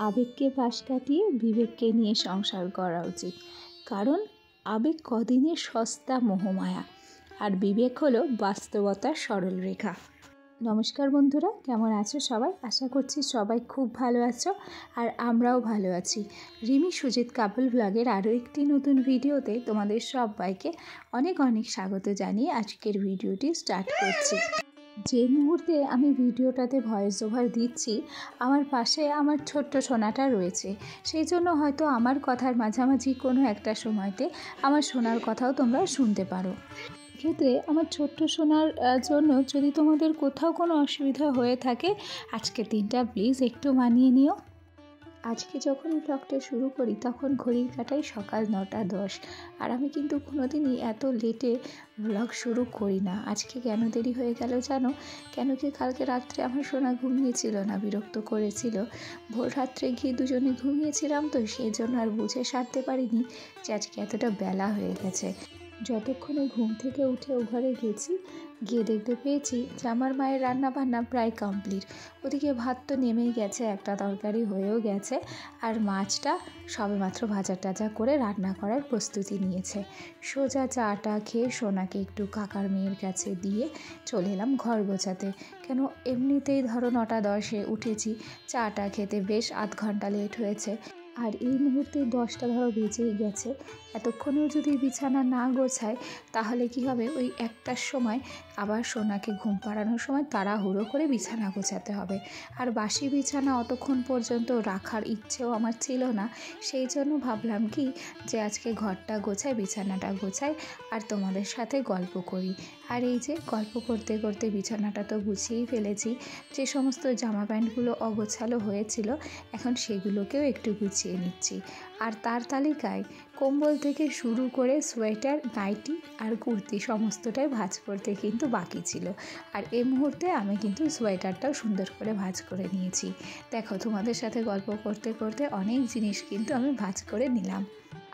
আবেগকে পাশ কাটিয়ে বিবেককে নিয়ে সংসার করা উচিত। কারণ আবেগ কদিনের সস্তা মোহমায়া, আর বিবেক হলো বাস্তবতার সরল রেখা। নমস্কার বন্ধুরা, কেমন আছো সবাই? আশা করছি সবাই খুব ভালো আছো, আর আমরাও ভালো আছি। রিমি সুজিত কাপল ব্লগের আরও একটি নতুন ভিডিওতে তোমাদের সবাইকে অনেক অনেক স্বাগত জানিয়ে আজকের ভিডিওটি স্টার্ট করছি। যে মুহূর্তে আমি ভিডিওটাতে ভয়েস ওভার দিচ্ছি, আমার পাশে আমার ছোট্ট সোনাটা রয়েছে। সেই জন্য হয়তো আমার কথার মাঝামাঝি কোনো একটা সময়তে আমার সোনার কথাও তোমরা শুনতে পারো। ক্ষেত্রে আমার ছোট্ট সোনার জন্য যদি তোমাদের কোথাও কোনো অসুবিধা হয়ে থাকে, আজকের দিনটা প্লিজ একটু মানিয়ে নিও। আজকে যখন ব্লগটা শুরু করি তখন ঘড়ির কাঁটায় সকাল 9:10, আর আমি কিন্তু কোনোদিনই এত লেটে ব্লগ শুরু করি না। আজকে কেন দেরি হয়ে গেল জানো? কেন কি কালকে রাত্রে আমার সোনা ঘুমিয়েছিল না, বিরক্ত করেছিল। ভোর রাত্রে গিয়ে দুজনে ঘুমিয়েছিলাম, তো সেই জন্য আর বুঝে সারতে পারিনি যে আজকে এতটা বেলা হয়ে গেছে। যতক্ষণে ঘুম থেকে উঠে ও ঘরে গেছি, গিয়ে দেখতে পেয়েছি যে আমার মায়ের রান্না বান্না প্রায় কমপ্লিট। ওদিকে ভাত তো নেমেই গেছে, একটা তরকারি হয়েও গেছে, আর মাছটা সবেমাত্র ভাজা টাজা করে রান্না করার প্রস্তুতি নিয়েছে। সোজা চাটা খেয়ে সোনাকে একটু কাকার মেয়ের কাছে দিয়ে চলে এলাম ঘর গোছাতে। কেন এমনিতেই ধরো 9:10 উঠেছি, চাটা খেতে বেশ আধ ঘন্টা লেট হয়েছে, আর এই মুহূর্তে 10টা ধরো বেজেই গেছে। এতক্ষণেও যদি বিছানা না গোছায় তাহলে কি হবে, ওই 1টার সময় আবার সোনাকে ঘুম পাড়ানোর সময় তাড়াহুড়ো করে বিছানা গোছাতে হবে। আর বাসি বিছানা অতক্ষণ পর্যন্ত রাখার ইচ্ছেও আমার ছিল না। সেই জন্য ভাবলাম কি যে আজকে ঘরটা গোছাই, বিছানাটা গোছাই, আর তোমাদের সাথে গল্প করি। আর এই যে গল্প করতে করতে বিছানাটা তো গুছিয়েই ফেলেছি। যে সমস্ত জামা প্যান্টগুলো অগোছালো হয়েছিল, এখন সেগুলোকেও একটু গুছিয়ে নিচ্ছি। আর তার তালিকায় কম্বল থেকে শুরু করে সোয়েটার, নাইটি আর কুর্তি সমস্তটাই ভাঁজ করতে কিন্তু বাকি ছিল। আর এই মুহূর্তে আমি কিন্তু সোয়েটারটাও সুন্দর করে ভাঁজ করে নিয়েছি। দেখো, তোমাদের সাথে গল্প করতে করতে অনেক জিনিস কিন্তু আমি ভাঁজ করে নিলাম।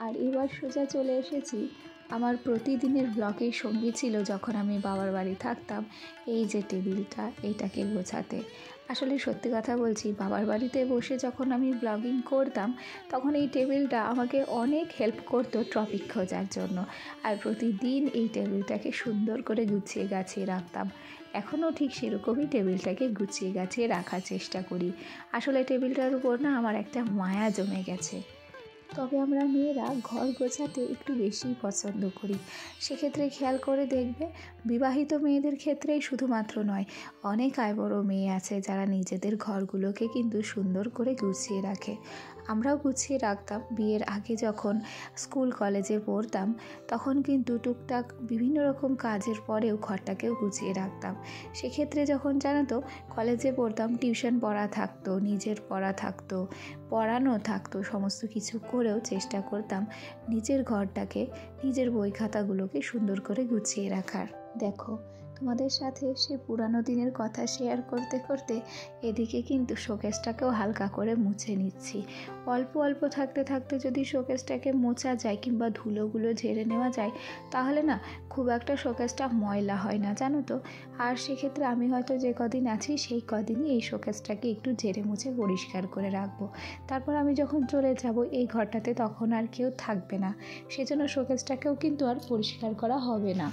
আর এবার সোজা চলে এসেছি আমার প্রতিদিনের ব্লগের সঙ্গী ছিল যখন আমি বাবার বাড়ি থাকতাম, এই যে টেবিলটা, এইটাকে গোছাতে। আসলে সত্যি কথা বলছি, বাবার বাড়িতে বসে যখন আমি ব্লগিং করতাম তখন এই টেবিলটা আমাকে অনেক হেল্প করতো টপিক খোঁজার জন্য। আর প্রতিদিন এই টেবিলটাকে সুন্দর করে গুছিয়ে গাছিয়ে রাখতাম। এখনও ঠিক সেরকমই টেবিলটাকে গুছিয়ে গাছিয়ে রাখার চেষ্টা করি। আসলে টেবিলটার উপর না আমার একটা মায়া জমে গেছে। তবে আমরা মেয়েরা ঘর গোছাতে একটু বেশিই পছন্দ করি। সেক্ষেত্রে খেয়াল করে দেখবে, বিবাহিত মেয়েদের ক্ষেত্রেই শুধুমাত্র নয়, অনেক আয়বড় মেয়ে আছে যারা নিজেদের ঘরগুলোকে কিন্তু সুন্দর করে গুছিয়ে রাখে। আমরাও গুছিয়ে রাখতাম। বিয়ের আগে যখন স্কুল কলেজে পড়তাম তখন কিন্তু টুকটাক বিভিন্ন রকম কাজের পরেও ঘরটাকেও গুছিয়ে রাখতাম। সেক্ষেত্রে যখন জানো তো কলেজে পড়তাম, টিউশন পড়া থাকতো, নিজের পড়া থাকতো, পড়ানো থাকতো, সমস্ত কিছু করেও চেষ্টা করতাম নিজের ঘরটাকে, নিজের বই খাতাগুলোকে সুন্দর করে গুছিয়ে রাখার। দেখো, তোমাদের সাথে সে পুরানো দিনের কথা শেয়ার করতে করতে এদিকে কিন্তু শোকেসটাকেও হালকা করে মুছে নিচ্ছি। অল্প অল্প থাকতে থাকতে যদি শোকেসটাকে মোছা যায় কিংবা ধুলোগুলো ঝেড়ে নেওয়া যায়, তাহলে না খুব একটা শোকেসটা ময়লা হয় না, জানো তো। আর সেক্ষেত্রে আমি হয়তো যে কদিন আছি সেই কদিনই এই শোকেসটাকে একটু ঝেড়ে মুছে পরিষ্কার করে রাখবো। তারপর আমি যখন চলে যাব এই ঘরটাতে তখন আর কেউ থাকবে না, সেজন্য শোকেসটাকেও কিন্তু আর পরিষ্কার করা হবে না।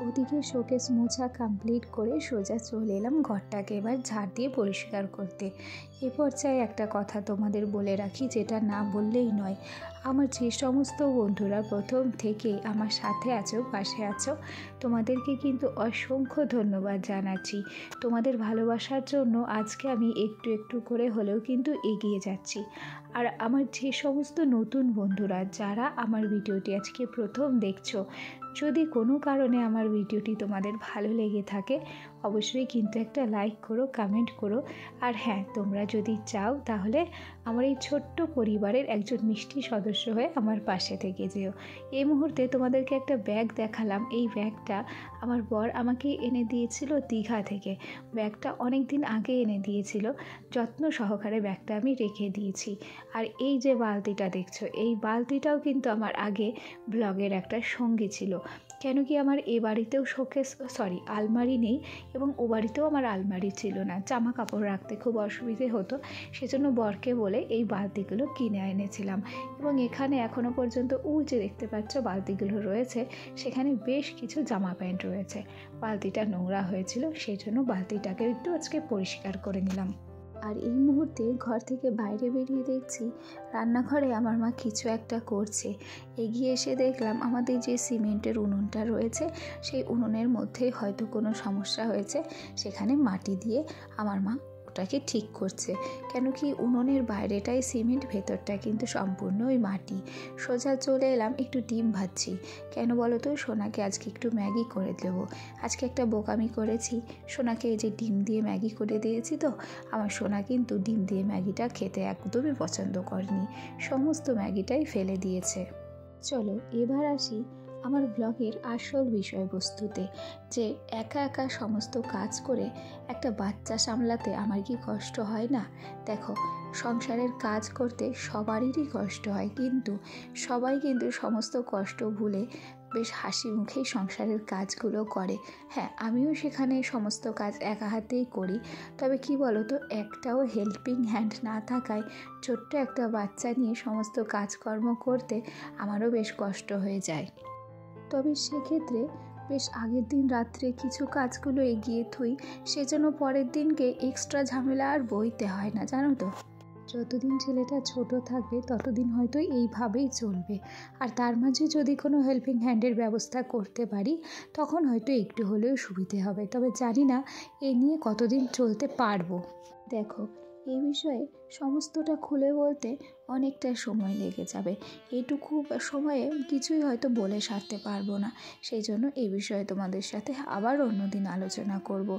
ওদিকে শোকেস মোছা কমপ্লিট করে সোজা চলে এলাম ঘরটাকে এবার ঝাড় দিয়ে পরিষ্কার করতে। এ পর্যায়ে একটা কথা তোমাদের বলে রাখি, যেটা না বললেই নয়। আমার যে সমস্ত বন্ধুরা প্রথম থেকেই আমার সাথে আছো, পাশে আছো, তোমাদেরকে কিন্তু অসংখ্য ধন্যবাদ জানাচ্ছি। তোমাদের ভালোবাসার জন্য আজকে আমি একটু একটু করে হলেও কিন্তু এগিয়ে যাচ্ছি। আর আমার যে সমস্ত নতুন বন্ধুরা যারা আমার ভিডিওটি আজকে প্রথম দেখছো, যদি কোনো কারণে আমার ভিডিওটি তোমাদের ভালো লেগে থাকে অবশ্যই কিন্তু একটা লাইক করো, কমেন্ট করো। আর হ্যাঁ, তোমরা যদি চাও তাহলে আমার এই ছোট্ট পরিবারের একজন মিষ্টি সদস্য হয়ে আমার পাশে থেকে যেও। এই মুহূর্তে তোমাদেরকে একটা ব্যাগ দেখালাম। এই ব্যাগটা আমার বর আমাকে এনে দিয়েছিল দীঘা থেকে। ব্যাগটা অনেক দিন আগে এনে দিয়েছিল, যত্ন সহকারে ব্যাগটা আমি রেখে দিয়েছি। আর এই যে বালতিটা দেখছো, এই বালতিটাও কিন্তু আমার আগে ব্লগের একটা সঙ্গী ছিল। কেন কি আমার এ বাড়িতেও আলমারি নেই, এবং ও বাড়িতেও আমার আলমারি ছিল না, জামা কাপড় রাখতে খুব অসুবিধে হতো। সেজন্য বরকে বলে এই বালতিগুলো কিনে এনেছিলাম। এবং এখানে এখনও পর্যন্ত যে দেখতে পাচ্ছ বালতিগুলো রয়েছে, সেখানে বেশ কিছু জামা প্যান্ট রয়েছে। বালতিটা নোংরা হয়েছিল, সেই জন্য বালতিটাকে একটু আজকে পরিষ্কার করে নিলাম। আর এই মুহূর্তে ঘর থেকে বাইরে বেরিয়ে দেখছি রান্নাঘরে আমার মা কিছু একটা করছে। এগিয়ে এসে দেখলাম আমাদের যে সিমেন্টের উনুনটা রয়েছে, সেই উনুনের মধ্যে হয়তো কোনো সমস্যা হয়েছে, সেখানে মাটি দিয়ে আমার মা ওটাকে ঠিক করছে। কেন কি উনুনের বাইরেটাই সিমেন্ট, ভেতরটা কিন্তু সম্পূর্ণ ওই মাটি। সোজা চলে এলাম, একটু ডিম ভাজছি। কেন বলো তো, সোনাকে আজকে একটু ম্যাগি করে দেবো। আজকে একটা বোকামি করেছি, সোনাকে এই যে ডিম দিয়ে ম্যাগি করে দিয়েছি, তো আমার সোনা কিন্তু ডিম দিয়ে ম্যাগিটা খেতে একদমই পছন্দ করেনি, সমস্ত ম্যাগিটাই ফেলে দিয়েছে। চলো এবার আসি আমার ব্লগের আসল বিষয়বস্তুতে, যে একা একা সমস্ত কাজ করে একটা বাচ্চা সামলাতে আমার কি কষ্ট হয় না। দেখো, সংসারের কাজ করতে সবারই কষ্ট হয়, কিন্তু সবাই কিন্তু সমস্ত কষ্ট ভুলে বেশ হাসি মুখেই সংসারের কাজগুলো করে। হ্যাঁ, আমিও সেখানে সমস্ত কাজ একা হাতেই করি, তবে কি বলো তো, একটাও হেল্পিং হ্যান্ড না থাকায় ছোট্ট একটা বাচ্চা নিয়ে সমস্ত কাজকর্ম করতে আমারও বেশ কষ্ট হয়ে যায়। তবে সেক্ষেত্রে বেশ আগের দিন রাত্রে কিছু কাজগুলো এগিয়ে থুই, সেজন্য পরের দিনকে এক্সট্রা ঝামেলা আর বইতে হয় না, জানো তো। যতদিন ছেলেটা ছোট থাকবে ততদিন হয়তো এইভাবেই চলবে, আর তার মাঝে যদি কোনো হেল্পিং হ্যান্ডের ব্যবস্থা করতে পারি তখন হয়তো একটু হলেও সুবিধে হবে। তবে জানি না এ নিয়ে কতদিন চলতে পারবো। দেখো, এই বিষয়ে সমস্তটা খুলে বলতে অনেকটা সময় লেগে যাবে, এটুকু সময়ে কিছুই হয়তো বলে সারতে পারবো না। সেই জন্য এই বিষয়ে তোমাদের সাথে আবার অন্যদিন আলোচনা করব।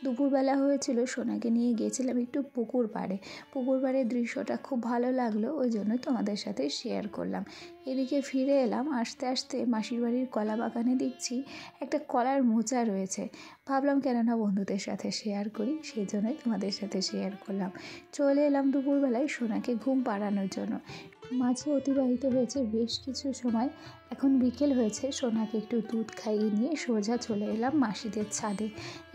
দুপুরবেলা হয়েছিল, সোনাকে নিয়ে গেছিলাম একটু পুকুর পাড়ের দৃশ্যটা খুব ভালো লাগলো, ওই জন্য তোমাদের সাথে শেয়ার করলাম। এদিকে ফিরে এলাম, আস্তে আস্তে মাসির বাড়ির কলা বাগানে দেখছি একটা কলার মোচা রয়েছে। ভাবলাম কেননা বন্ধুদের সাথে শেয়ার করি, সেই জন্যই তোমাদের সাথে শেয়ার করলাম। চলে এলাম দুপুরবেলায় সোনাকে ঘুম পাড়ানোর জন্য। মাঝে অতিবাহিত হয়েছে বেশ কিছু সময়, এখন বিকেল হয়েছে, সোনাকে একটু দুধ খাইয়ে নিয়ে সোজা চলে এলাম মাসিদের ছাদে।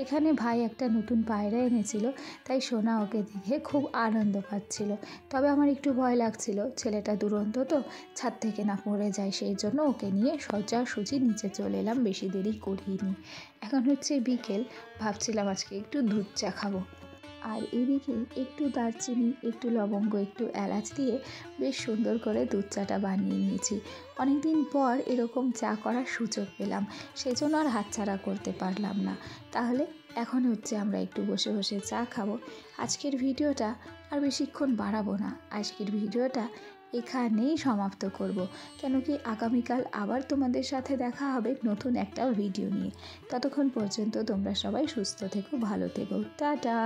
এখানে ভাই একটা নতুন পায়রা এনেছিল, তাই সোনা ওকে দেখে খুব আনন্দ পাচ্ছিল। তবে আমার একটু ভয় লাগছিল, ছেলেটা দুরন্ত তো, ছাদ থেকে না পড়ে যায়, সেই জন্য ওকে নিয়ে সোজাসুজি নিচে চলে এলাম, বেশি দেরি করিনি। এখন হচ্ছে বিকেল, ভাবছিলাম আজকে একটু দুধ চা খাবো। আর এদিকে একটু দারচিনি, একটু লবঙ্গ, একটু এলাচ দিয়ে বেশ সুন্দর করে দুধ চাটা বানিয়ে নিয়েছি। অনেক দিন পর এরকম চা করার সুযোগ পেলাম, সেজন্য আর হাতছাড়া করতে পারলাম না। তাহলে এখন হচ্ছে আমরা একটু বসে বসে চা খাবো। আজকের ভিডিওটা আর বেশিক্ষণ বাড়াবো না, আজকের ভিডিওটা এখানেই সমাপ্ত করব। কেন কি আগামীকাল আবার তোমাদের সাথে দেখা হবে নতুন একটা ভিডিও নিয়ে। ততক্ষণ পর্যন্ত তোমরা সবাই সুস্থ থেকো, ভালো থেকো, টাটা।